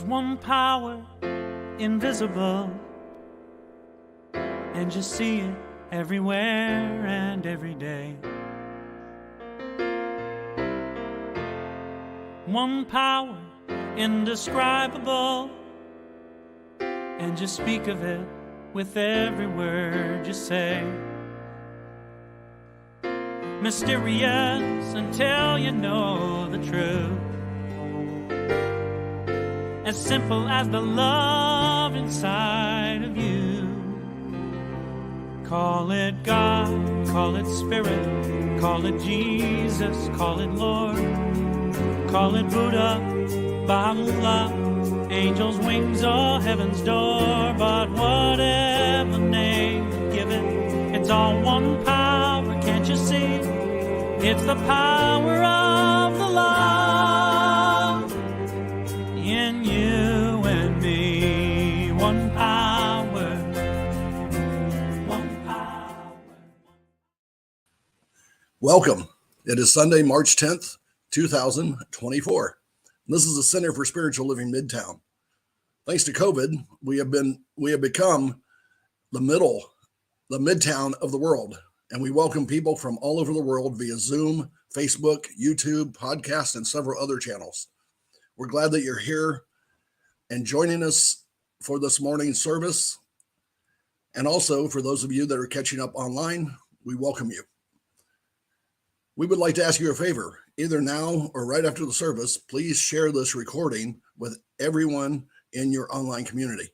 There's one power, invisible, and you see it everywhere and every day. One power, indescribable, and you speak of it with every word you say. Mysterious until you know the truth. As simple as the love inside of you. Call it God, call it Spirit, call it Jesus, call it Lord, call it Buddha, Baha'u'llah, angels' wings or heaven's door. But whatever name you give it, it's all one power, can't you see? It's the power of the love in you and me. One power, one power. Welcome. It is Sunday, March 10th, 2024. This is the Center for Spiritual Living Midtown. Thanks to COVID, we have become the Midtown of the world. And we welcome people from all over the world via Zoom, Facebook, YouTube, podcast, and several other channels. We're glad that you're here and joining us for this morning's service. And also for those of you that are catching up online, we welcome you. We would like to ask you a favor, either now or right after the service. Please share this recording with everyone in your online community.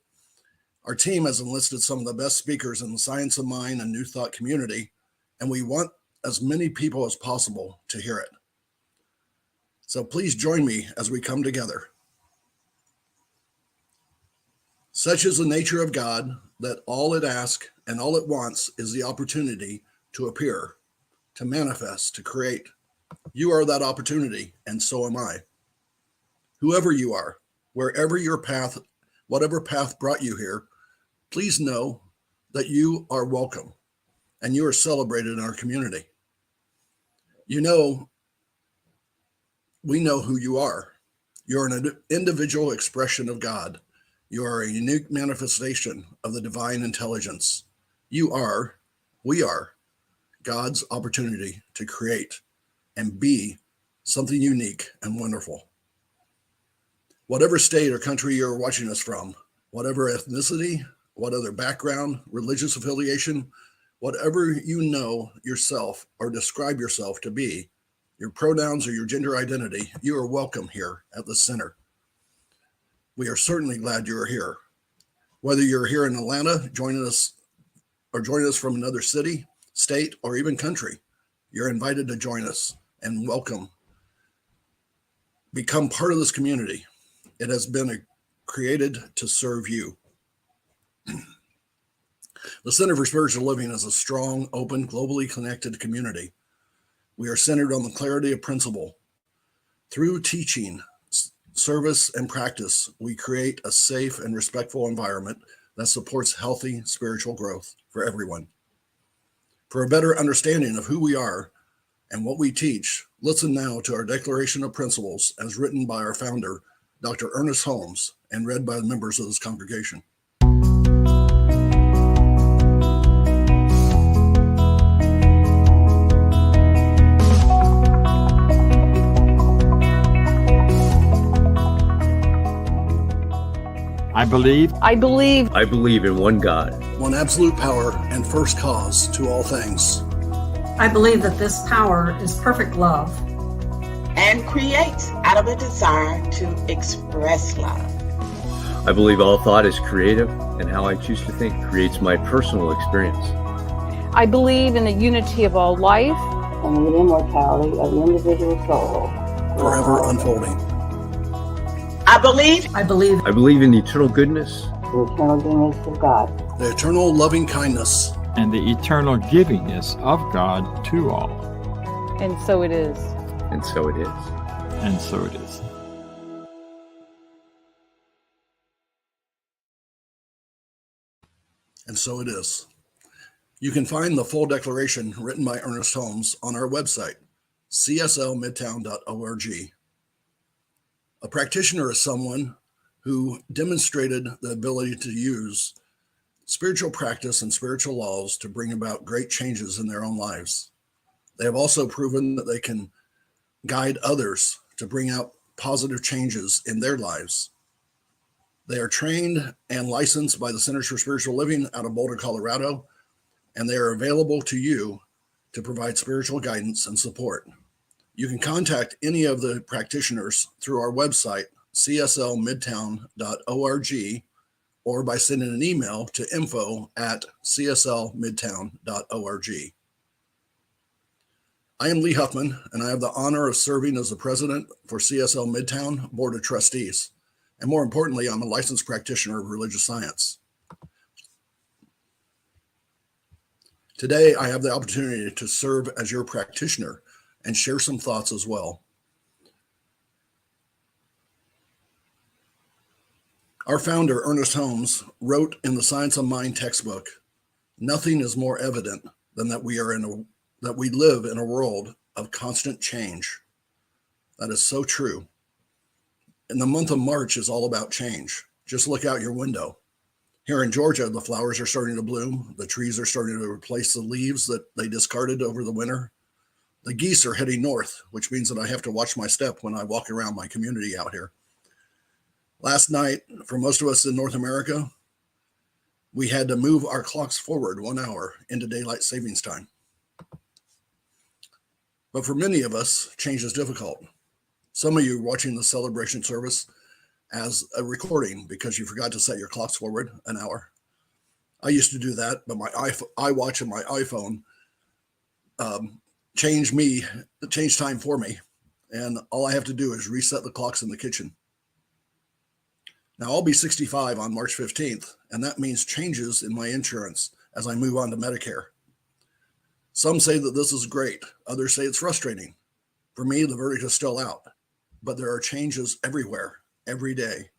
Our team has enlisted some of the best speakers in the science of mind and New Thought community, and we want as many people as possible to hear it. So please join me as we come together. Such is the nature of God that all it asks and all it wants is the opportunity to appear, to manifest, to create. You are that opportunity, and so am I. Whoever you are, wherever your path, whatever path brought you here, please know that you are welcome and you are celebrated in our community. You know, we know who you are. You're an individual expression of God. You are a unique manifestation of the divine intelligence. We are God's opportunity to create and be something unique and wonderful. Whatever state or country you're watching us from, whatever ethnicity, what other background, religious affiliation, whatever you know yourself or describe yourself to be, your pronouns or your gender identity, you are welcome here at the center. We are certainly glad you are here. Whether you're here in Atlanta joining us from another city, state, or even country, you're invited to join us and welcome. Become part of this community. It has been created to serve you. The Center for Spiritual Living is a strong, open, globally connected community. We are centered on the clarity of principle. Through teaching, service, and practice, we create a safe and respectful environment that supports healthy spiritual growth for everyone. For a better understanding of who we are and what we teach, listen now to our Declaration of Principles as written by our founder, Dr. Ernest Holmes, and read by the members of this congregation. I believe in one God, one absolute power and first cause to all things. I believe that this power is perfect love and creates out of a desire to express love. I believe all thought is creative, and how I choose to think creates my personal experience. I believe in the unity of all life and the immortality of the individual soul, forever unfolding. I believe in the eternal goodness, the eternal goodness of God, the eternal loving kindness, and the eternal givingness of God to all. And so it is. And so it is. And so it is. And so it is. You can find the full declaration written by Ernest Holmes on our website, cslmidtown.org. A practitioner is someone who demonstrated the ability to use spiritual practice and spiritual laws to bring about great changes in their own lives. They have also proven that they can guide others to bring out positive changes in their lives. They are trained and licensed by the Centers for Spiritual Living out of Boulder, Colorado, and they are available to you to provide spiritual guidance and support. You can contact any of the practitioners through our website, cslmidtown.org, or by sending an email to info@cslmidtown.org. I am Lee Huffman, and I have the honor of serving as the president for CSL Midtown Board of Trustees. And more importantly, I'm a licensed practitioner of religious science. Today, I have the opportunity to serve as your practitioner and share some thoughts as well. Our founder, Ernest Holmes, wrote in the Science of Mind textbook, "Nothing is more evident than that we live in a world of constant change." That is so true. And the month of March is all about change. Just look out your window. Here in Georgia, the flowers are starting to bloom. The trees are starting to replace the leaves that they discarded over the winter. The geese are heading north, which means that I have to watch my step when I walk around my community out here. Last night, for most of us in North America, we had to move our clocks forward 1 hour into daylight savings time. But for many of us, change is difficult. Some of you watching the celebration service as a recording because you forgot to set your clocks forward 1 hour. I used to do that, but my iWatch and my iPhone change time for me. And all I have to do is reset the clocks in the kitchen. Now, I'll be 65 on March 15th, and that means changes in my insurance as I move on to Medicare. Some say that this is great. Others say it's frustrating. For me, the verdict is still out, but there are changes everywhere, every day.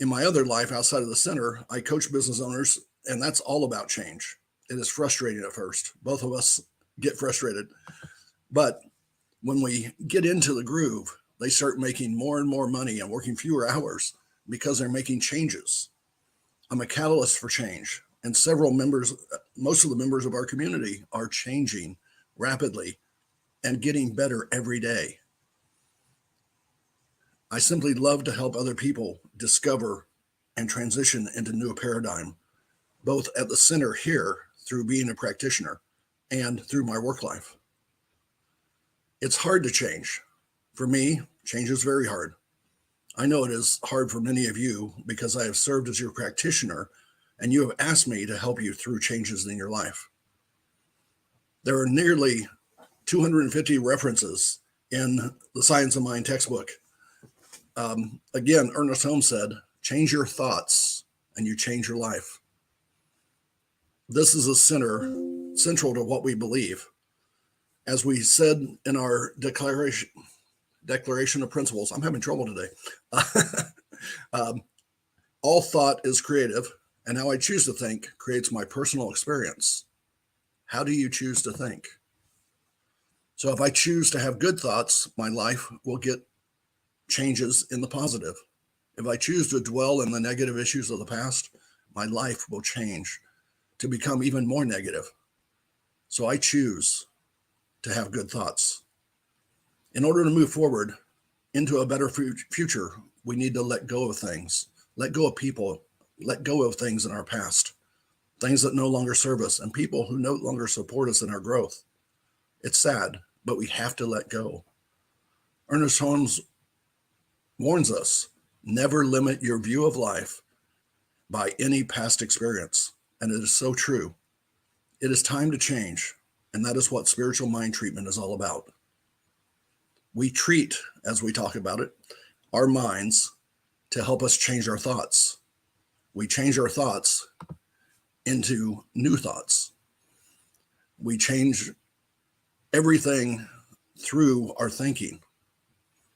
In my other life outside of the center, I coach business owners, and that's all about change. It is frustrating at first. Both of us get frustrated. But when we get into the groove, they start making more and more money and working fewer hours because they're making changes. I'm a catalyst for change, and most of the members of our community are changing rapidly and getting better every day. I simply love to help other people discover and transition into new paradigm, both at the center here through being a practitioner and through my work life. It's hard to change. For me, change is very hard. I know it is hard for many of you because I have served as your practitioner and you have asked me to help you through changes in your life. There are nearly 250 references in the Science of Mind textbook. Again, Ernest Holmes said, "Change your thoughts and you change your life." This is central to what we believe. As we said in our Declaration of Principles, I'm having trouble today. All thought is creative, and how I choose to think creates my personal experience. How do you choose to think? So if I choose to have good thoughts, my life will get changes in the positive. If I choose to dwell in the negative issues of the past, my life will change to become even more negative. So I choose to have good thoughts. In order to move forward into a better future, we need to let go of things, let go of people, let go of things in our past, things that no longer serve us, and people who no longer support us in our growth. It's sad, but we have to let go. Ernest Holmes warns us, never limit your view of life by any past experience. And it is so true. It is time to change. And that is what spiritual mind treatment is all about. We treat, as we talk about it, our minds to help us change our thoughts. We change our thoughts into new thoughts. We change everything through our thinking.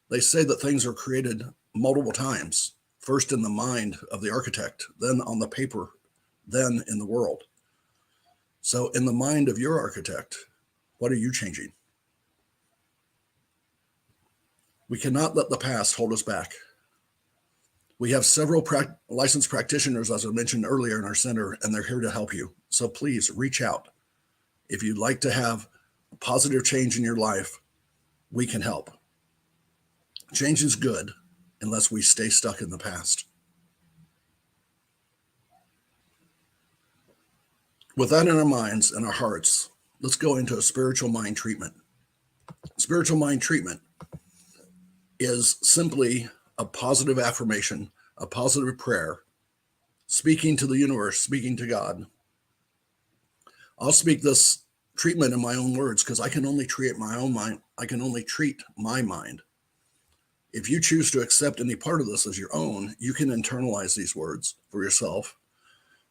They say that things are created multiple times, first in the mind of the architect, then on the paper, then in the world. So in the mind of your architect, what are you changing? We cannot let the past hold us back. We have several licensed practitioners, as I mentioned earlier, in our center, and they're here to help you. So please reach out. If you'd like to have a positive change in your life, we can help. Change is good unless we stay stuck in the past. With that in our minds and our hearts, let's go into a spiritual mind treatment. Spiritual mind treatment is simply a positive affirmation, a positive prayer, speaking to the universe, speaking to God. I'll speak this treatment in my own words because I can only treat my own mind. I can only treat my mind. If you choose to accept any part of this as your own, you can internalize these words for yourself,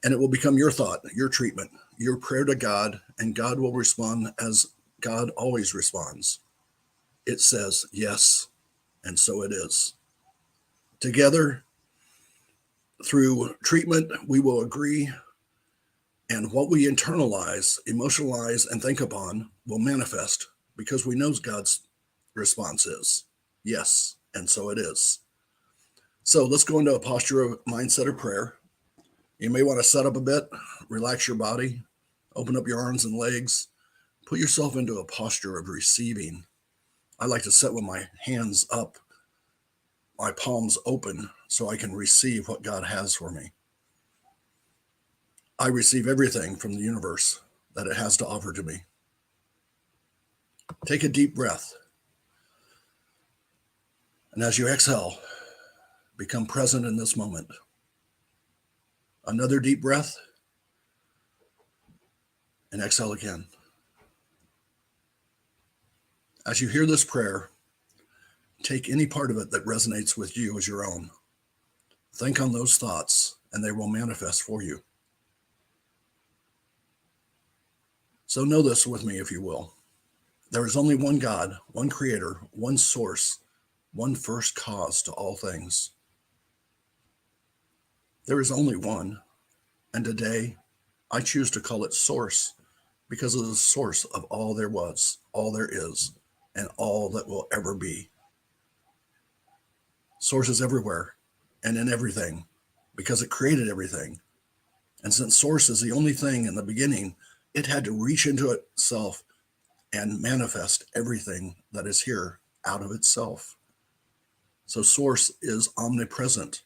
and it will become your thought, your treatment, your prayer to God, and God will respond as God always responds. It says, yes, and so it is. Together, through treatment, we will agree, and what we internalize, emotionalize, and think upon will manifest because we know God's response is, yes, and so it is. So let's go into a posture of mindset of prayer. You may want to set up a bit, relax your body, open up your arms and legs, put yourself into a posture of receiving. I like to sit with my hands up, my palms open, so I can receive what God has for me. I receive everything from the universe that it has to offer to me. Take a deep breath. And as you exhale, become present in this moment. Another deep breath. And exhale again. As you hear this prayer, take any part of it that resonates with you as your own. Think on those thoughts, and they will manifest for you. So know this with me, if you will. There is only one God, one creator, one source, one first cause to all things. There is only one, and today I choose to call it source because of the source of all there was, all there is, and all that will ever be. Source is everywhere and in everything because it created everything. And since source is the only thing in the beginning, it had to reach into itself and manifest everything that is here out of itself. So source is omnipresent.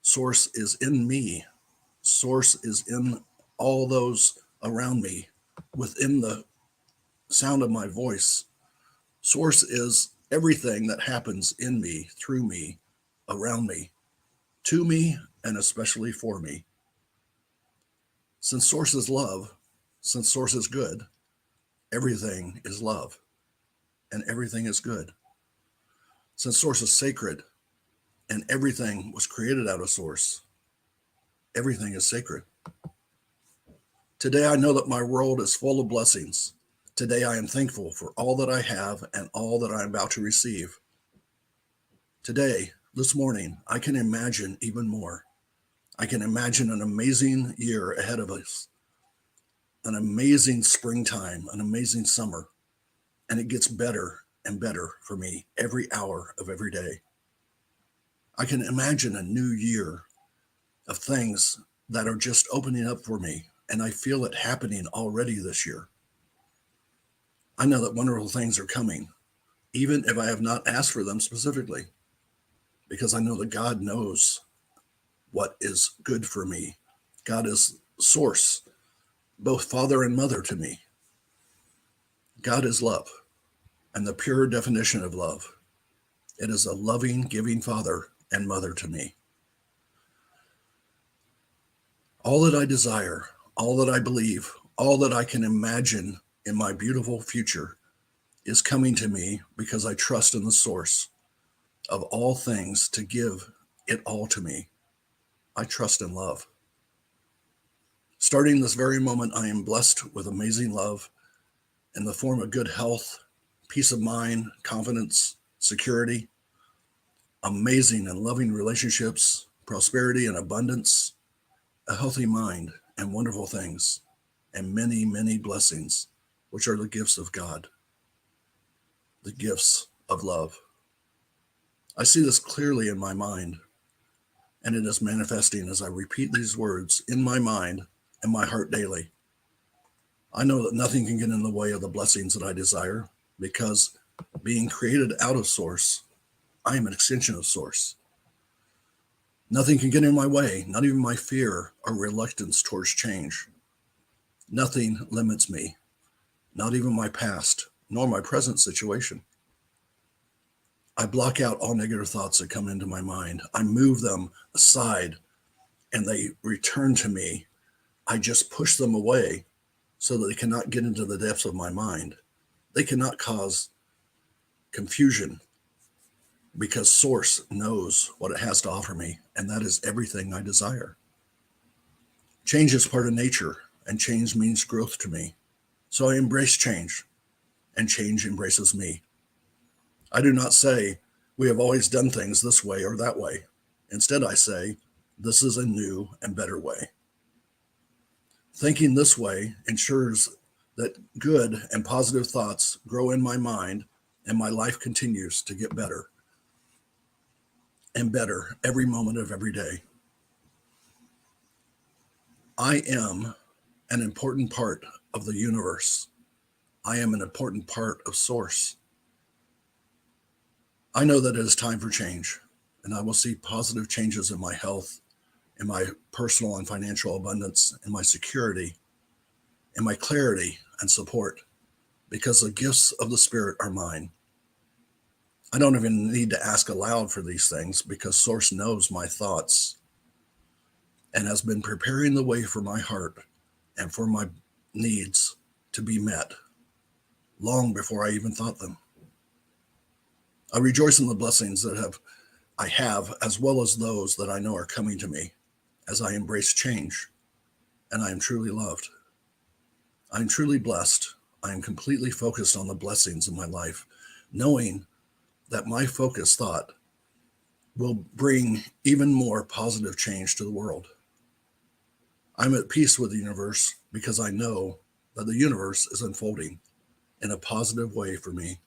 Source is in me. Source is in all those around me, within the sound of my voice. Source is everything that happens in me, through me, around me, to me, and especially for me. Since source is love, since source is good, everything is love, and everything is good. Since source is sacred, and everything was created out of source, everything is sacred. Today I know that my world is full of blessings. Today I am thankful for all that I have and all that I am about to receive. Today, this morning, I can imagine even more. I can imagine an amazing year ahead of us, an amazing springtime, an amazing summer, and it gets better and better for me every hour of every day. I can imagine a new year of things that are just opening up for me, and I feel it happening already this year. I know that wonderful things are coming, even if I have not asked for them specifically, because I know that God knows what is good for me. God is source, both father and mother to me. God is love, and the pure definition of love. It is a loving, giving father and mother to me. All that I desire, all that I believe, all that I can imagine in my beautiful future is coming to me because I trust in the source of all things to give it all to me. I trust in love. Starting this very moment, I am blessed with amazing love in the form of good health, peace of mind, confidence, security, amazing and loving relationships, prosperity and abundance, a healthy mind, and wonderful things, and many, many blessings, which are the gifts of God, the gifts of love. I see this clearly in my mind. and it is manifesting as I repeat these words in my mind and my heart daily. I know that nothing can get in the way of the blessings that I desire, because being created out of Source, I am an extension of Source. Nothing can get in my way, not even my fear or reluctance towards change. Nothing limits me, not even my past, nor my present situation. I block out all negative thoughts that come into my mind. I move them aside and they return to me. I just push them away so that they cannot get into the depths of my mind. They cannot cause confusion, because Source knows what it has to offer me, and that is everything I desire. Change is part of nature, and change means growth to me. So I embrace change, and change embraces me. I do not say, we have always done things this way or that way. Instead, I say, this is a new and better way. Thinking this way ensures that good and positive thoughts grow in my mind, and my life continues to get better and better every moment of every day. I am an important part of the universe. I am an important part of Source. I know that it is time for change, and I will see positive changes in my health, in my personal and financial abundance, in my security, in my clarity and support, because the gifts of the Spirit are mine. I don't even need to ask aloud for these things, because Source knows my thoughts and has been preparing the way for my heart and for my needs to be met long before I even thought them. I rejoice in the blessings that I have, as well as those that I know are coming to me as I embrace change, and I am truly loved. I am truly blessed. I am completely focused on the blessings in my life, knowing that my focused thought will bring even more positive change to the world. I'm at peace with the universe because I know that the universe is unfolding in a positive way for me.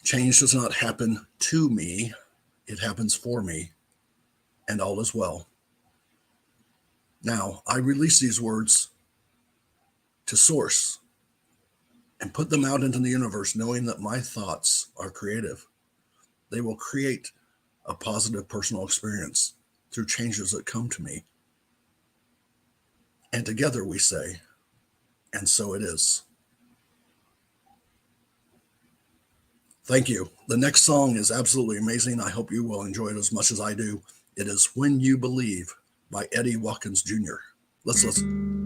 Change does not happen to me, it happens for me, and all is well. Now, I release these words to Source and put them out into the universe, knowing that my thoughts are creative. They will create a positive personal experience through changes that come to me. And together we say, and so it is. Thank you. The next song is absolutely amazing. I hope you will enjoy it as much as I do. It is When You Believe by Eddie Watkins Jr. Let's listen.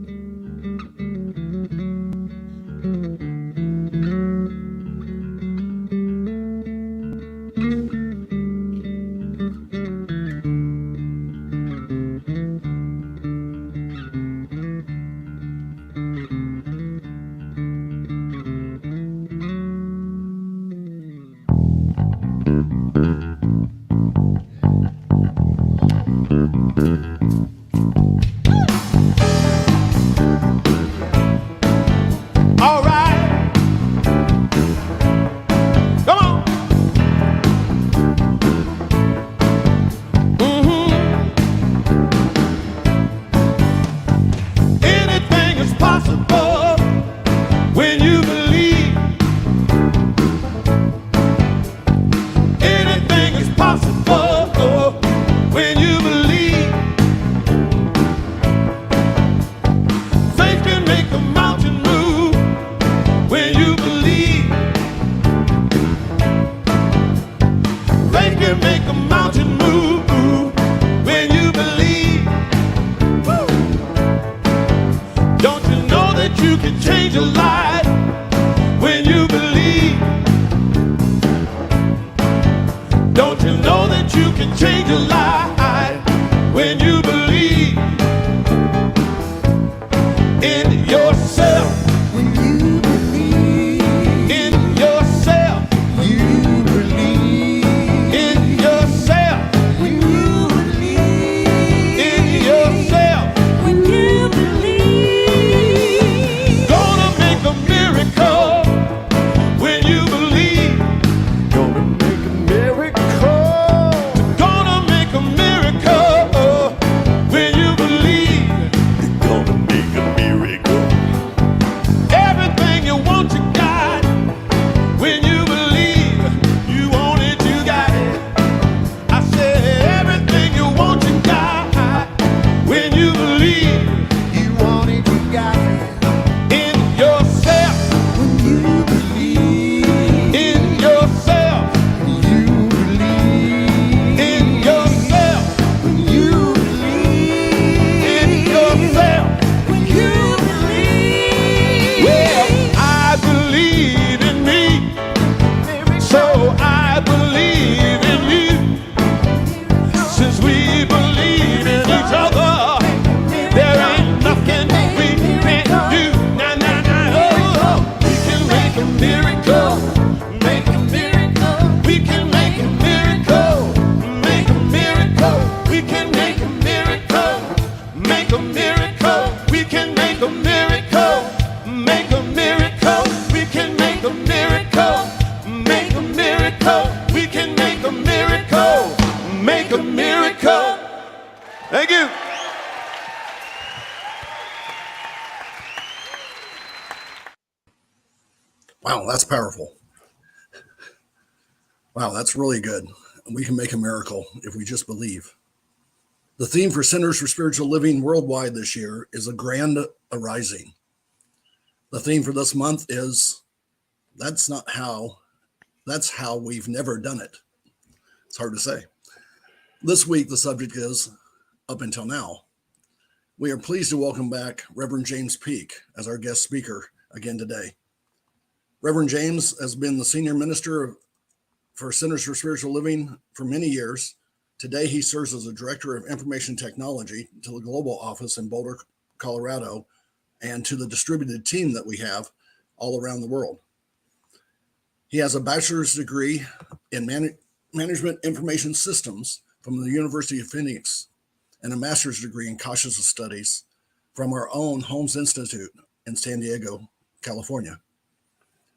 Go miracle. We can make a miracle. Make a miracle. We can make a miracle. Make a miracle. We can make a miracle. Make a miracle. We can make a miracle. Make a miracle. Thank you. Wow, that's powerful. Wow, that's really good. We can make a miracle if we just believe. The theme for Centers for Spiritual Living worldwide this year is a grand arising. The theme for this month is that's how we've never done it. It's hard to say. This week, the subject is up until now. We are pleased to welcome back Reverend James Peake as our guest speaker again today. Reverend James has been the senior minister for Centers for Spiritual Living for many years. Today, he serves as the Director of Information Technology to the Global Office in Boulder, Colorado, and to the distributed team that we have all around the world. He has a bachelor's degree in Management Information Systems from the University of Phoenix and a master's degree in Consciousness Studies from our own Holmes Institute in San Diego, California.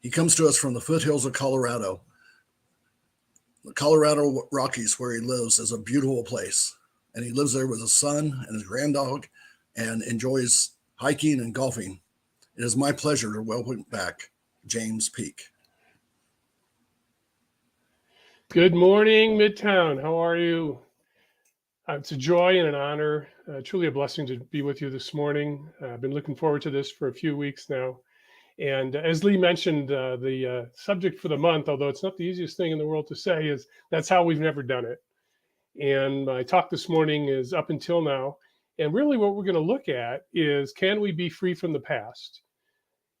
He comes to us from the foothills of Colorado. The Colorado Rockies, where he lives, is a beautiful place. And he lives there with his son and his granddog and enjoys hiking and golfing. It is my pleasure to welcome back James Peake. Good morning, Midtown. How are you? It's a joy and an honor, truly a blessing to be with you this morning. I've been looking forward to this for a few weeks now. And as Lee mentioned, the subject for the month, although it's not the easiest thing in the world to say, is that's how we've never done it. And my talk this morning is up until now. And really what we're going to look at is, can we be free from the past?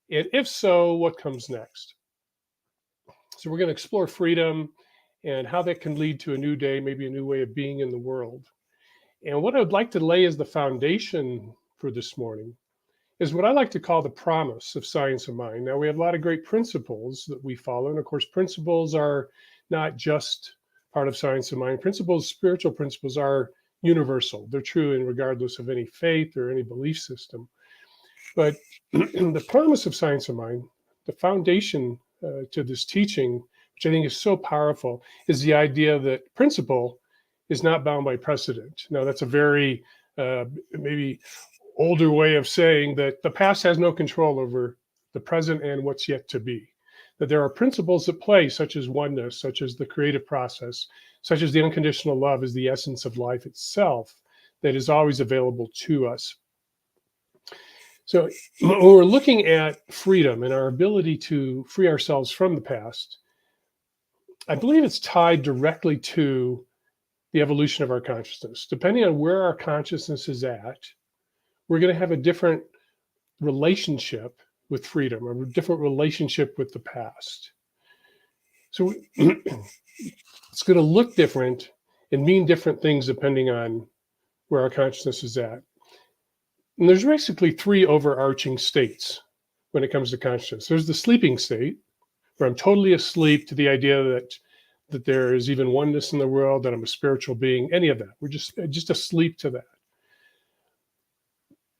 And if so, what comes next? So we're going to explore freedom and how that can lead to a new day, maybe a new way of being in the world. And what I would like to lay as the foundation for this morning is what I like to call the promise of science of mind. Now, we have a lot of great principles that we follow. And of course, principles are not just part of science of mind. Principles, spiritual principles, are universal. They're true in regardless of any faith or any belief system. But the promise of science of mind, the foundation to this teaching, which I think is so powerful, is the idea that principle is not bound by precedent. Now, that's a very maybe older way of saying that the past has no control over the present and what's yet to be. That there are principles at play, such as oneness, such as the creative process, such as the unconditional love is the essence of life itself, that is always available to us. So when we're looking at freedom and our ability to free ourselves from the past, I believe it's tied directly to the evolution of our consciousness. Depending on where our consciousness is at, we're going to have a different relationship with freedom, or a different relationship with the past. So it's going to look different and mean different things depending on where our consciousness is at. And there's basically three overarching states when it comes to consciousness. There's the sleeping state, where I'm totally asleep to the idea that there is even oneness in the world, that I'm a spiritual being, any of that. We're just asleep to that.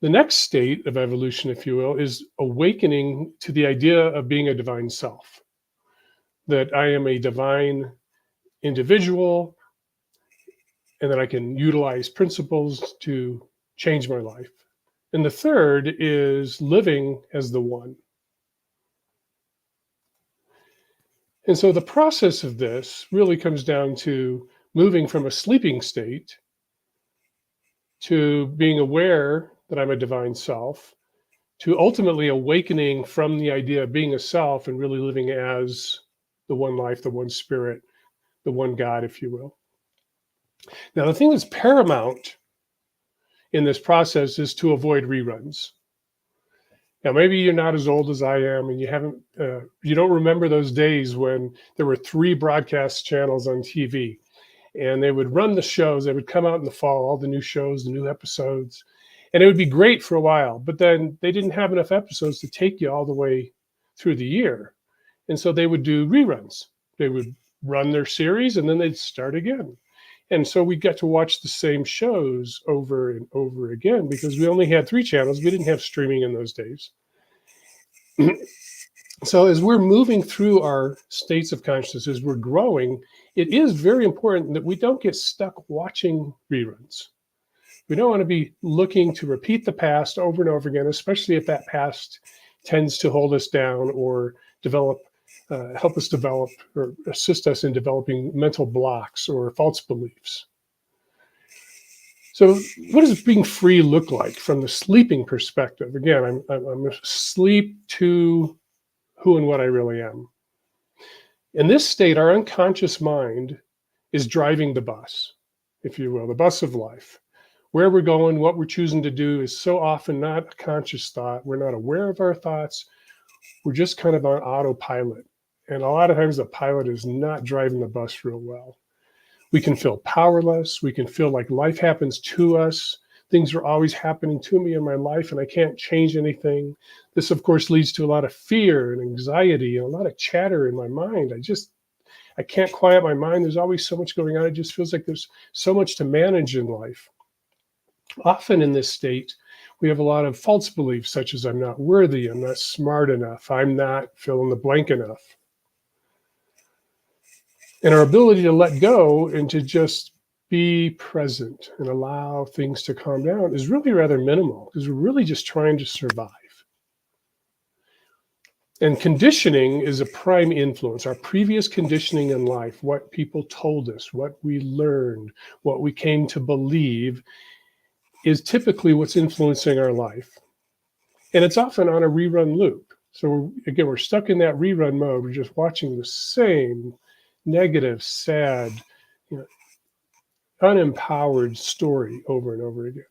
The next state of evolution, if you will, is awakening to the idea of being a divine self, that I am a divine individual and that I can utilize principles to change my life. And the third is living as the one. And so the process of this really comes down to moving from a sleeping state to being aware that I'm a divine self, to ultimately awakening from the idea of being a self and really living as the one life, the one spirit, the one God, if you will. Now, the thing that's paramount in this process is to avoid reruns. Now, maybe you're not as old as I am, and you don't remember those days when there were 3 broadcast channels on TV, and they would run the shows. They would come out in the fall, all the new shows, the new episodes, and it would be great for a while. But then they didn't have enough episodes to take you all the way through the year, and so they would do reruns. They would run their series, and then they'd start again. And so we got to watch the same shows over and over again because we only had 3 channels. We didn't have streaming in those days. So as we're moving through our states of consciousness, as we're growing, it is very important that we don't get stuck watching reruns. We don't want to be looking to repeat the past over and over again, especially if that past tends to hold us down or help us develop or assist us in developing mental blocks or false beliefs. So what does being free look like from the sleeping perspective? Again, I'm asleep to who and what I really am. In this state, our unconscious mind is driving the bus, if you will, the bus of life. Where we're going, what we're choosing to do is so often not a conscious thought. We're not aware of our thoughts. We're just kind of on autopilot. And a lot of times the pilot is not driving the bus real well. We can feel powerless. We can feel like life happens to us. Things are always happening to me in my life and I can't change anything. This, of course, leads to a lot of fear and anxiety and a lot of chatter in my mind. I can't quiet my mind. There's always so much going on. It just feels like there's so much to manage in life. Often in this state, we have a lot of false beliefs, such as I'm not worthy, I'm not smart enough, I'm not fill in the blank enough. And our ability to let go and to just be present and allow things to calm down is really rather minimal because we're really just trying to survive. And conditioning is a prime influence. Our previous conditioning in life, what people told us, what we learned, what we came to believe, is typically what's influencing our life. And it's often on a rerun loop. So again, we're stuck in that rerun mode. We're just watching the same negative, sad, unempowered story over and over again.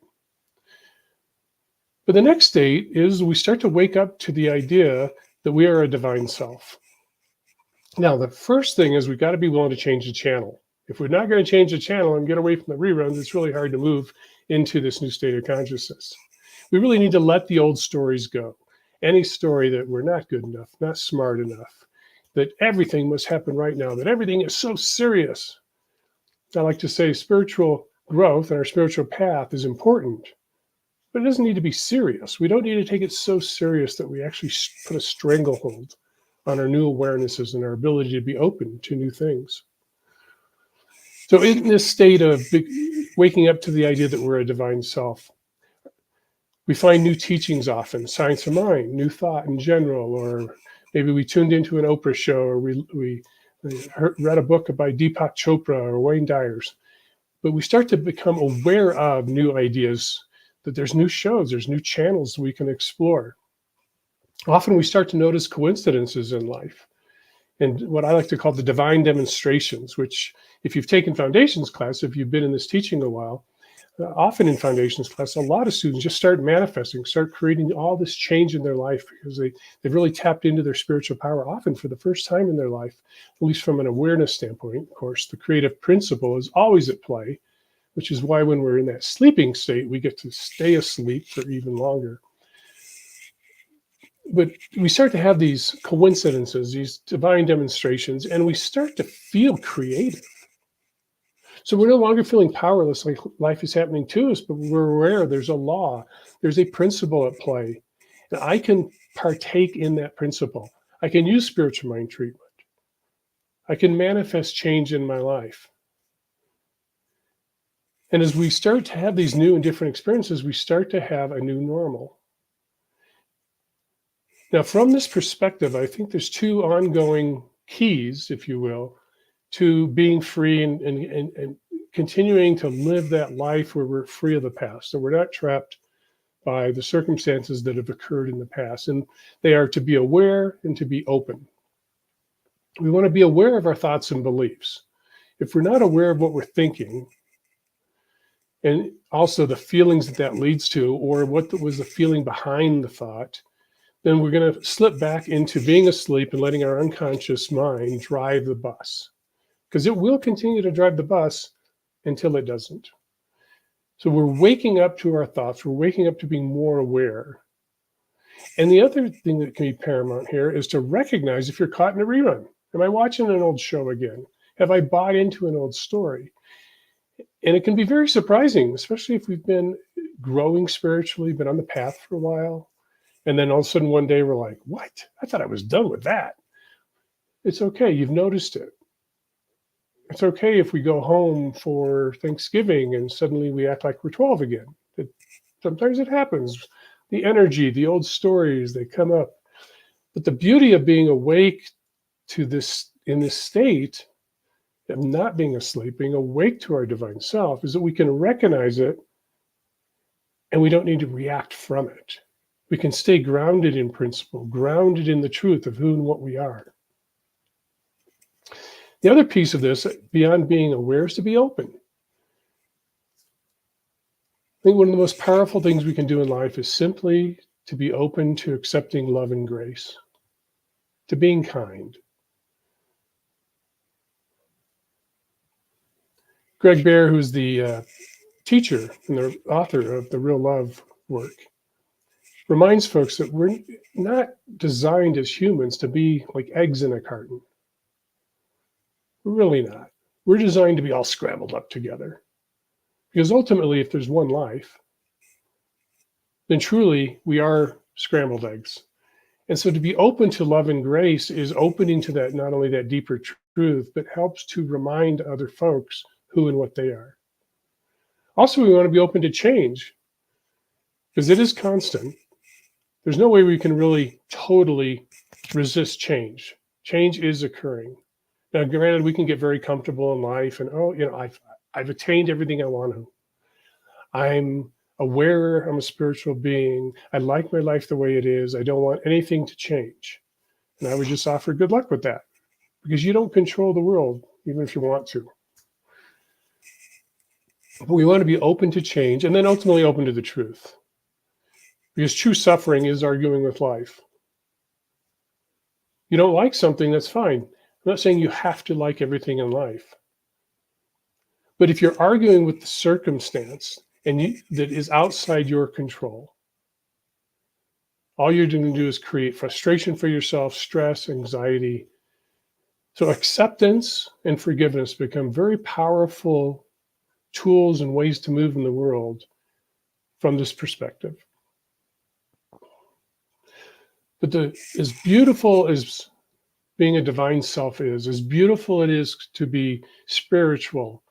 But the next state is we start to wake up to the idea that we are a divine self. Now, the first thing is we've got to be willing to change the channel. If we're not going to change the channel and get away from the reruns, it's really hard to move into this new state of consciousness. We really need to let the old stories go. Any story that we're not good enough, not smart enough, that everything must happen right now, that everything is so serious. I like to say spiritual growth and our spiritual path is important, but it doesn't need to be serious. We don't need to take it so serious that we actually put a stranglehold on our new awarenesses and our ability to be open to new things. So in this state of waking up to the idea that we're a divine self, we find new teachings often, science of mind, new thought in general, or maybe we tuned into an Oprah show, or we read a book by Deepak Chopra or Wayne Dyer's. But we start to become aware of new ideas, that there's new shows, there's new channels we can explore. Often we start to notice coincidences in life, and what I like to call the divine demonstrations, which if you've taken foundations class, if you've been in this teaching a while, often in foundations class, a lot of students just start manifesting, start creating all this change in their life because they've really tapped into their spiritual power, often for the first time in their life, at least from an awareness standpoint. Of course, the creative principle is always at play, which is why when we're in that sleeping state, we get to stay asleep for even longer. But we start to have these coincidences, these divine demonstrations, and we start to feel creative. So we're no longer feeling powerless, like life is happening to us, but we're aware there's a law, there's a principle at play, and I can partake in that principle. I can use spiritual mind treatment. I can manifest change in my life. And as we start to have these new and different experiences, we start to have a new normal. Now, from this perspective, I think there's 2 ongoing keys, if you will, to being free and continuing to live that life where we're free of the past. So we're not trapped by the circumstances that have occurred in the past. And they are to be aware and to be open. We want to be aware of our thoughts and beliefs. If we're not aware of what we're thinking, and also the feelings that leads to, or what was the feeling behind the thought, then we're going to slip back into being asleep and letting our unconscious mind drive the bus. Because it will continue to drive the bus until it doesn't. So we're waking up to our thoughts. We're waking up to being more aware. And the other thing that can be paramount here is to recognize if you're caught in a rerun. Am I watching an old show again? Have I bought into an old story? And it can be very surprising, especially if we've been growing spiritually, been on the path for a while. And then all of a sudden one day we're like, what? I thought I was done with that. It's okay. You've noticed it. It's okay if we go home for Thanksgiving and suddenly we act like we're 12 again. Sometimes it happens. The energy, the old stories, they come up. But the beauty of being awake to this in this state of not being asleep, being awake to our divine self, is that we can recognize it and we don't need to react from it. We can stay grounded in principle, grounded in the truth of who and what we are. The other piece of this, beyond being aware, is to be open. I think one of the most powerful things we can do in life is simply to be open to accepting love and grace, to being kind. Greg Bear, who's the teacher and the author of the Real Love work, reminds folks that we're not designed as humans to be like eggs in a carton. We're really not. We're designed to be all scrambled up together. Because ultimately, if there's one life, then truly we are scrambled eggs. And so to be open to love and grace is opening to that, not only that deeper truth, but helps to remind other folks who and what they are. Also, we want to be open to change because it is constant. There's no way we can really totally resist change. Change is occurring. Now, granted, we can get very comfortable in life and, I've attained everything I want to. I'm aware I'm a spiritual being. I like my life the way it is. I don't want anything to change. And I would just offer good luck with that because you don't control the world, even if you want to. But we want to be open to change and then ultimately open to the truth. Because true suffering is arguing with life. You don't like something, that's fine. I'm not saying you have to like everything in life. But if you're arguing with the circumstance and that is outside your control, all you're going to do is create frustration for yourself, stress, anxiety. So acceptance and forgiveness become very powerful tools and ways to move in the world from this perspective. But as beautiful as being a divine self is, as beautiful it is to be spiritual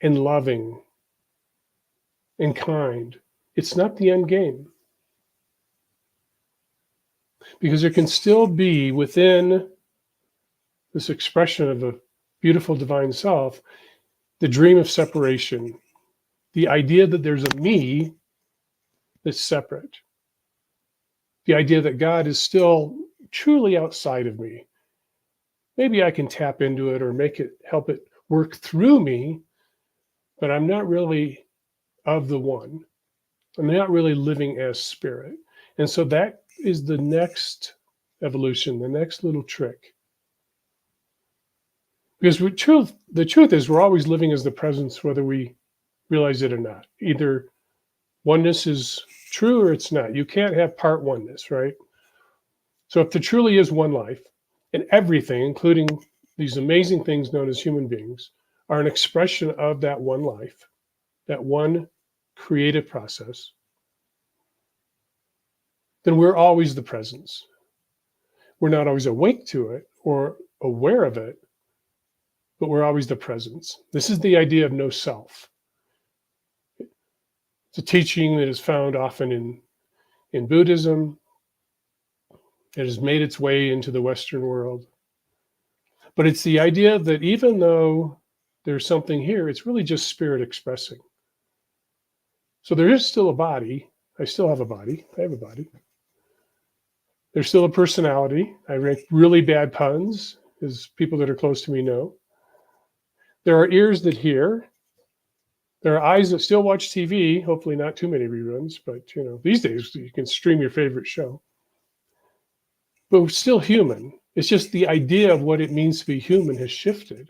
and loving and kind, it's not the end game. Because there can still be within this expression of a beautiful divine self, the dream of separation, the idea that there's a me that's separate, the idea that God is still truly outside of me. Maybe I can tap into it or help it work through me, but I'm not really of the one. I'm not really living as spirit. And so that is the next evolution, the next little trick. Because the truth is we're always living as the presence, whether we realize it or not. Either oneness is true or it's not. You can't have part oneness, right? So if there truly is one life, and everything, including these amazing things known as human beings, are an expression of that one life, that one creative process, then we're always the presence. We're not always awake to it or aware of it, but we're always the presence. This is the idea of no self. It's a teaching that is found often in Buddhism. It has made its way into the Western world. But it's the idea that even though there's something here, it's really just spirit expressing. So there is still a body. I still have a body. I have a body. There's still a personality. I make really bad puns, as people that are close to me know. There are ears that hear. There are eyes that still watch TV, hopefully not too many reruns, but these days you can stream your favorite show. But we're still human. It's just the idea of what it means to be human has shifted.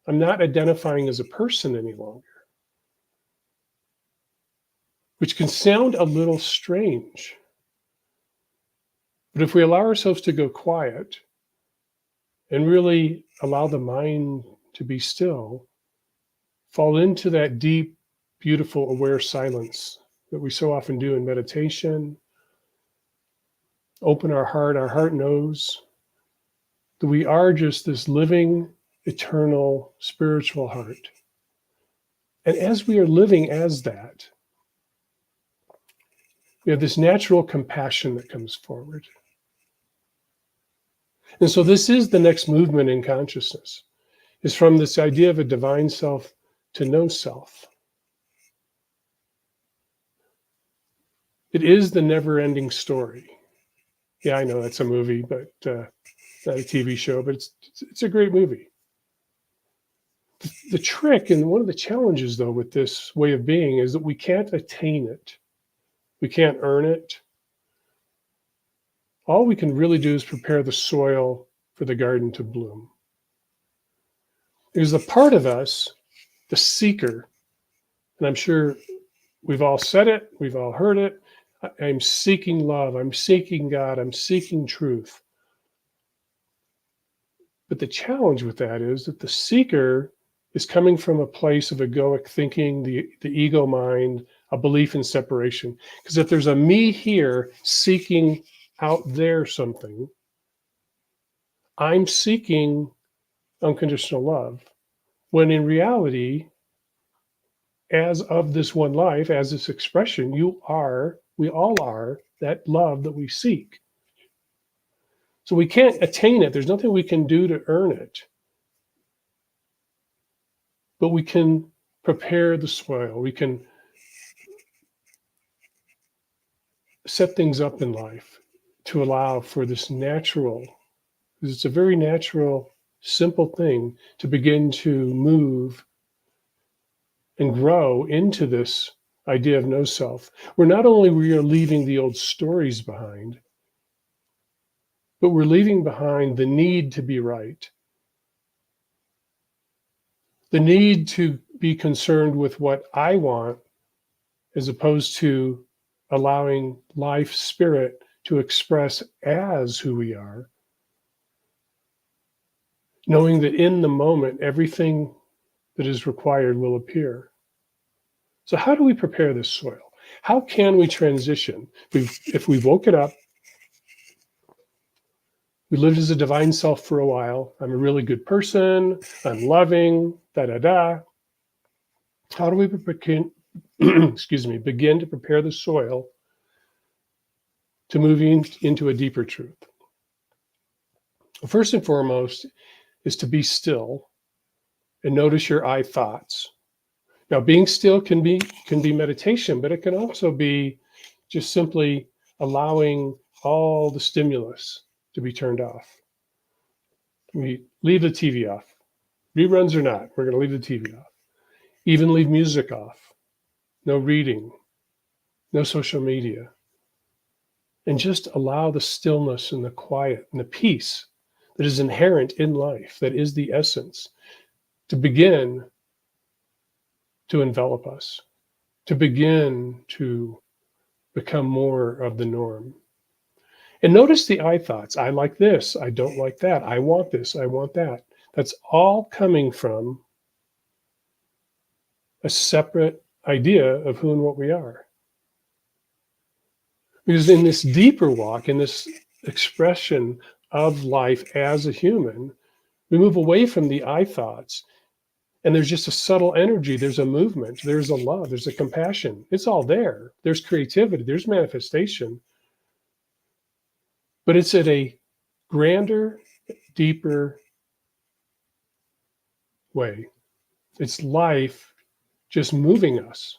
I'm not identifying as a person any longer, which can sound a little strange. But if we allow ourselves to go quiet and really allow the mind to be still, fall into that deep, beautiful, aware silence that we so often do in meditation. Open our heart knows that we are just this living, eternal, spiritual heart. And as we are living as that, we have this natural compassion that comes forward. And so this is the next movement in consciousness, is from this idea of a divine self to no self. It is the never-ending story. Yeah, I know that's a movie, but not a TV show, but it's a great movie. The trick, and one of the challenges, though, with this way of being is that we can't attain it. We can't earn it. All we can really do is prepare the soil for the garden to bloom. There's a part of us, the seeker, and I'm sure we've all said it, we've all heard it. I'm seeking love, I'm seeking God, I'm seeking truth. But the challenge with that is that the seeker is coming from a place of egoic thinking, the ego mind, a belief in separation. Because if there's a me here seeking out there something, I'm seeking unconditional love. When in reality, as of this one life, as this expression, we all are that love that we seek. So we can't attain it. There's nothing we can do to earn it. But we can prepare the soil. We can set things up in life to allow for this natural, because it's a very natural, simple thing to begin to move and grow into this idea of no self, where not only we are leaving the old stories behind, but we're leaving behind the need to be right, the need to be concerned with what I want, as opposed to allowing life spirit to express as who we are, knowing that in the moment, everything that is required will appear. So how do we prepare this soil? How can we transition? If we woke it up, we lived as a divine self for a while. I'm a really good person. I'm loving, da-da-da. How do we begin to prepare the soil to move into a deeper truth? First and foremost is to be still and notice your I thoughts. Now, being still can be meditation, but it can also be just simply allowing all the stimulus to be turned off. We leave the TV off. Reruns or not, we're going to leave the TV off. Even leave music off. No reading, no social media. And just allow the stillness and the quiet and the peace that is inherent in life, that is the essence, to begin to envelop us, to begin to become more of the norm. And notice the I thoughts. I like this. I don't like that. I want this. I want that. That's all coming from a separate idea of who and what we are. Because in this deeper walk, in this expression of life as a human, we move away from the I thoughts. And there's just a subtle energy. There's a movement. There's a love. There's a compassion. It's all there. There's creativity. There's manifestation. But it's at a grander, deeper way. It's life just moving us.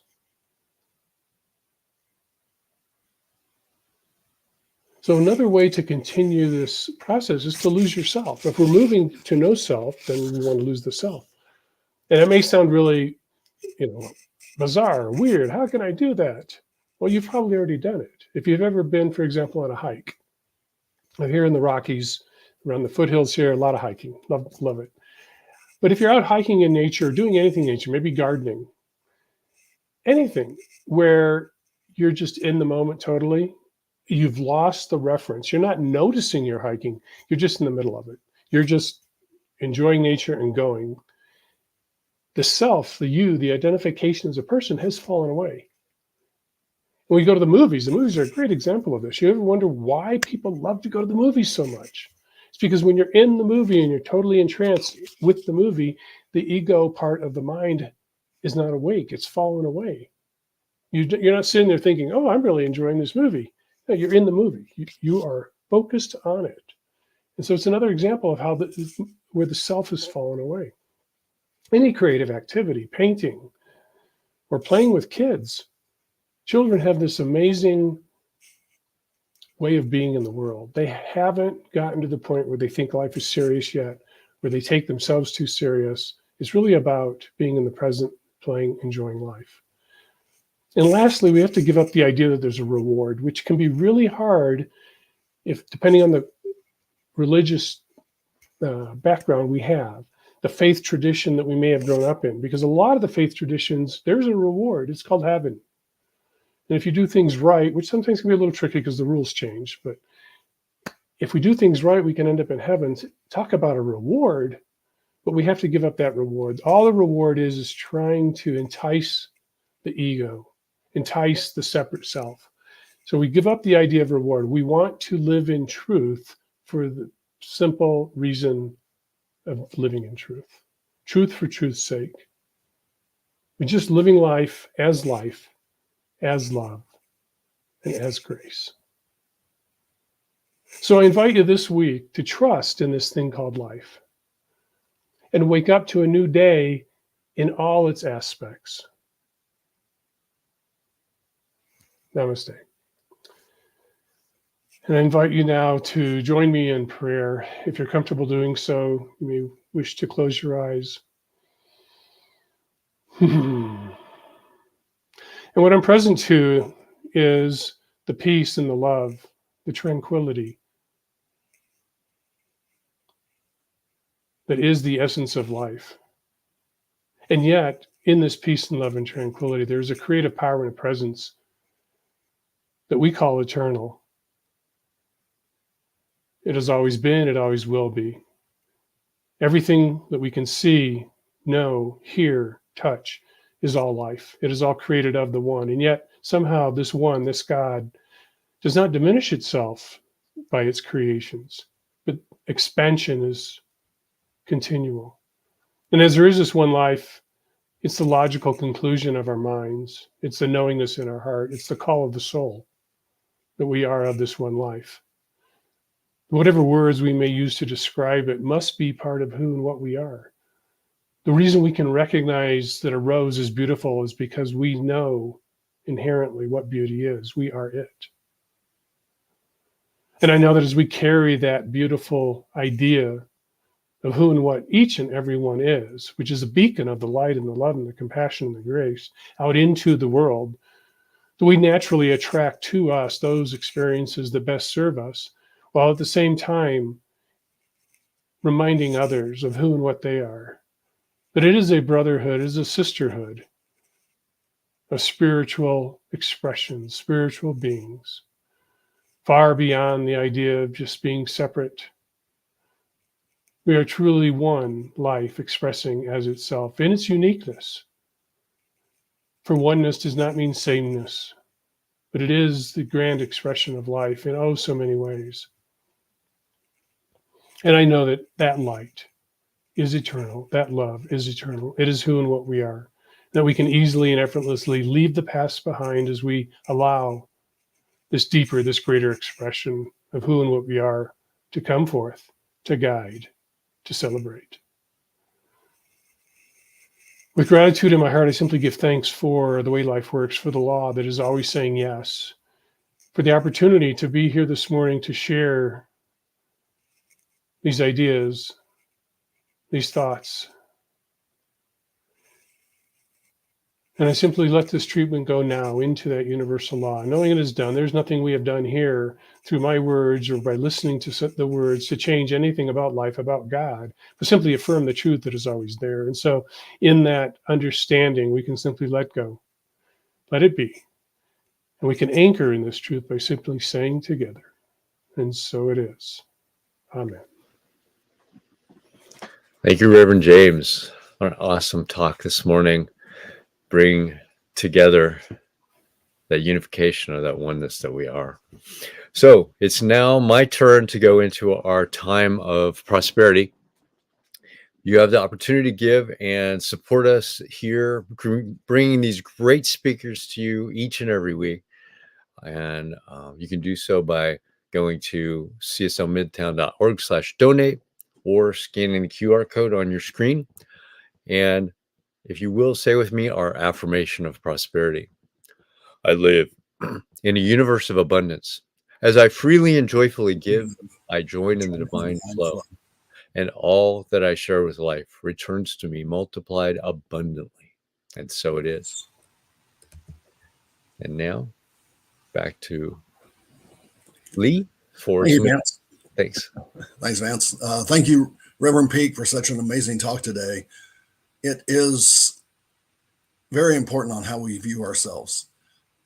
So another way to continue this process is to lose yourself. If we're moving to no self, then we want to lose the self. And it may sound really, bizarre, weird. How can I do that? Well, you've probably already done it. If you've ever been, for example, on a hike, here in the Rockies, around the foothills here, a lot of hiking, love it. But if you're out hiking in nature, doing anything in nature, maybe gardening, anything where you're just in the moment totally, you've lost the reference. You're not noticing you're hiking. You're just in the middle of it. You're just enjoying nature and going. the self, the you, the identification as a person has fallen away. When we go to the movies are a great example of this. You ever wonder why people love to go to the movies so much? It's because when you're in the movie and you're totally entranced with the movie, the ego part of the mind is not awake. It's fallen away. You're not sitting there thinking, oh, I'm really enjoying this movie. No, you're in the movie. You are focused on it. And so it's another example of how where the self has fallen away. Any creative activity, painting, or playing with kids, children have this amazing way of being in the world. They haven't gotten to the point where they think life is serious yet, where they take themselves too serious. It's really about being in the present, playing, enjoying life. And lastly, we have to give up the idea that there's a reward, which can be really hard if, depending on the religious background we have, the faith tradition that we may have grown up in, because a lot of the faith traditions, there's a reward. It's called heaven. And if you do things right, which sometimes can be a little tricky because the rules change, but if we do things right, we can end up in heaven. Talk about a reward, but we have to give up that reward. All the reward is trying to entice the ego, entice the separate self. So we give up the idea of reward. We want to live in truth for the simple reason of living in truth. Truth for truth's sake. We're just living life, as love, and as grace. So I invite you this week to trust in this thing called life and wake up to a new day in all its aspects. Namaste. And I invite you now to join me in prayer. If you're comfortable doing so, you may wish to close your eyes. And what I'm present to is the peace and the love, the tranquility that is the essence of life. And yet, in this peace and love and tranquility, there's a creative power and a presence that we call eternal. It has always been, it always will be. Everything that we can see, know, hear, touch is all life. It is all created of the one. And yet, somehow, this one, this God, does not diminish itself by its creations, but expansion is continual. And as there is this one life, it's the logical conclusion of our minds. It's the knowingness in our heart. It's the call of the soul that we are of this one life. Whatever words we may use to describe it must be part of who and what we are. The reason we can recognize that a rose is beautiful is because we know inherently what beauty is. We are it. And I know that as we carry that beautiful idea of who and what each and every one is, which is a beacon of the light and the love and the compassion and the grace out into the world, that we naturally attract to us those experiences that best serve us, while at the same time reminding others of who and what they are. But it is a brotherhood, it is a sisterhood of spiritual expressions, spiritual beings, far beyond the idea of just being separate. We are truly one life expressing as itself in its uniqueness. For oneness does not mean sameness, but it is the grand expression of life in oh so many ways. And I know that that light is eternal, that love is eternal. It is who and what we are, that we can easily and effortlessly leave the past behind as we allow this deeper, this greater expression of who and what we are to come forth, to guide, to celebrate. With gratitude in my heart, I simply give thanks for the way life works, for the law that is always saying yes, for the opportunity to be here this morning to share these ideas, these thoughts. And I simply let this treatment go now into that universal law, knowing it is done. There's nothing we have done here through my words or by listening to the words to change anything about life, about God, but simply affirm the truth that is always there. And so in that understanding, we can simply let go, let it be. And we can anchor in this truth by simply saying together, and so it is. Amen. Thank you, Reverend James. What an awesome talk this morning. Bring together that unification or that oneness that we are. So it's now my turn to go into our time of prosperity. You have the opportunity to give and support us here, bringing these great speakers to you each and every week. And you can do so by going to cslmidtown.org/donate or scanning the QR code on your screen. And if you will, say with me our affirmation of prosperity. I live in a universe of abundance. As I freely and joyfully give, I join in the divine flow. And all that I share with life returns to me multiplied abundantly. And so it is. And now, back to Lee for Thank you, some... Vance. Thanks. Thanks, Vance. Thank you, Reverend Peak, for such an amazing talk today. It is very important on how we view ourselves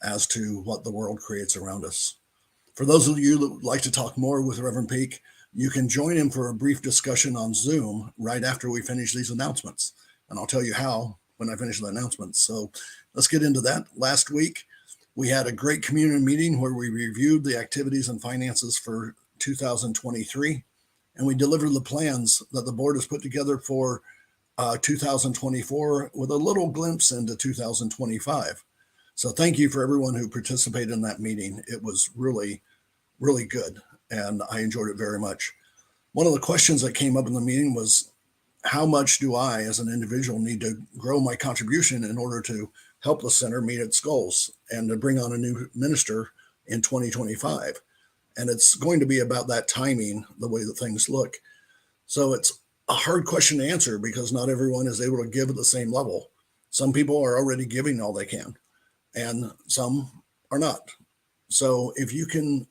as to what the world creates around us. For those of you that would like to talk more with Reverend Peak, you can join him for a brief discussion on Zoom right after we finish these announcements. And I'll tell you how when I finish the announcements. So let's get into that. Last week, we had a great community meeting where we reviewed the activities and finances for 2023, and we delivered the plans that the board has put together for 2024 with a little glimpse into 2025. So thank you for everyone who participated in that meeting. It was really, really good, and I enjoyed it very much. One of the questions that came up in the meeting was, how much do I, as an individual, need to grow my contribution in order to help the center meet its goals and to bring on a new minister in 2025? And it's going to be about that timing, the way that things look. So it's a hard question to answer because not everyone is able to give at the same level. Some people are already giving all they can, and some are not. So if you can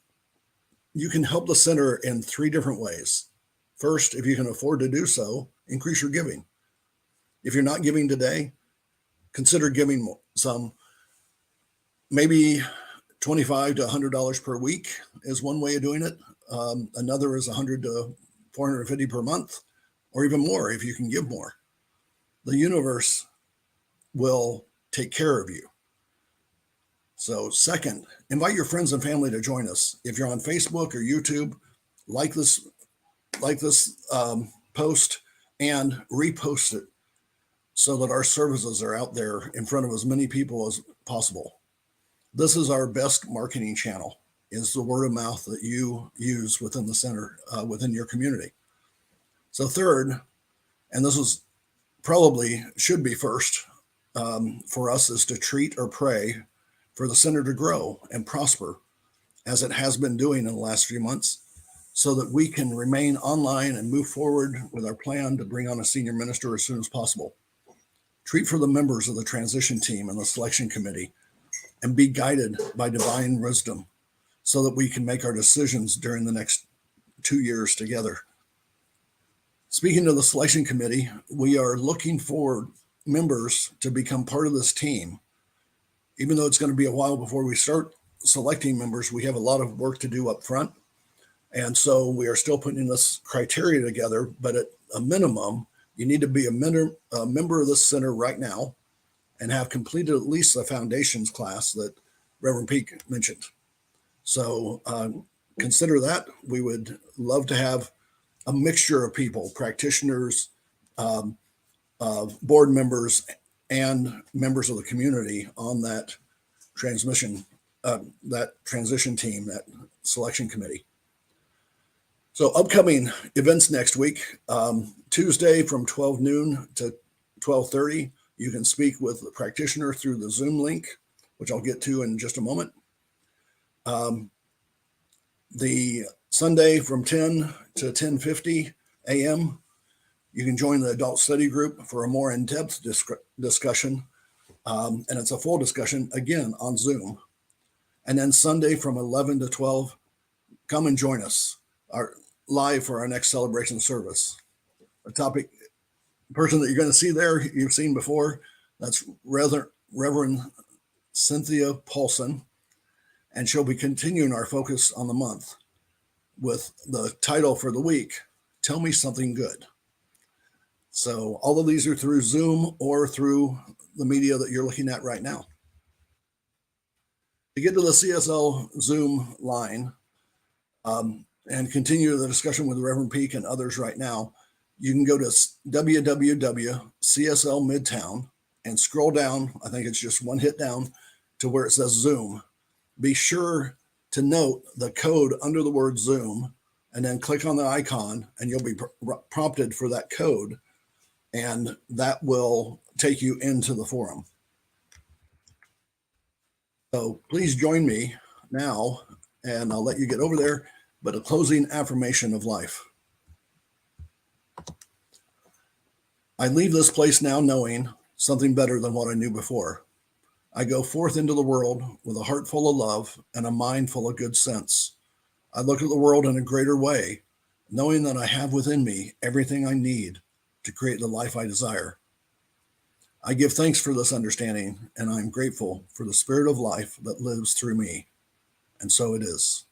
help the center in 3 different ways. First, if you can afford to do so, increase your giving. If you're not giving today, consider giving some. Maybe $25 to $100 per week is one way of doing it. Another is $100 to $450 per month, or even more if you can give more. The universe will take care of you. So second, invite your friends and family to join us. If you're on Facebook or YouTube, like this post and repost it so that our services are out there in front of as many people as possible. This is our best marketing channel, is the word of mouth that you use within the center, within your community. So third, and this is probably should be first for us, is to treat or pray for the center to grow and prosper as it has been doing in the last few months, so that we can remain online and move forward with our plan to bring on a senior minister as soon as possible. Treat for the members of the transition team and the selection committee, and be guided by divine wisdom so that we can make our decisions during the next 2 years together. Speaking of the selection committee, we are looking for members to become part of this team. Even though it's going to be a while before we start selecting members, we have a lot of work to do up front. And so we are still putting this criteria together, but at a minimum, you need to be a member of this center right now and have completed at least the foundations class that Reverend Peak mentioned. So consider that. We would love to have a mixture of people, practitioners, board members, and members of the community on that transition team, that selection committee. So upcoming events next week, Tuesday from 12 noon to 12:30, you can speak with the practitioner through the Zoom link, which I'll get to in just a moment. The Sunday from 10 to 10:50 a.m., you can join the adult study group for a more in-depth discussion. And it's a full discussion, again, on Zoom. And then Sunday from 11 to 12, come and join us live for our next celebration service. A person that you're going to see there, you've seen before, that's Reverend Cynthia Paulson. And she'll be continuing our focus on the month with the title for the week, Tell Me Something Good. So all of these are through Zoom or through the media that you're looking at right now. To get to the CSL Zoom line and continue the discussion with Reverend Peak and others right now, you can go to www.CSL Midtown and scroll down. I think it's just one hit down to where it says Zoom. Be sure to note the code under the word Zoom and then click on the icon and you'll be prompted for that code, and that will take you into the forum. So please join me now, and I'll let you get over there, but a closing affirmation of life. I leave this place now knowing something better than what I knew before. I go forth into the world with a heart full of love and a mind full of good sense. I look at the world in a greater way, knowing that I have within me everything I need to create the life I desire. I give thanks for this understanding, and I am grateful for the spirit of life that lives through me. And so it is.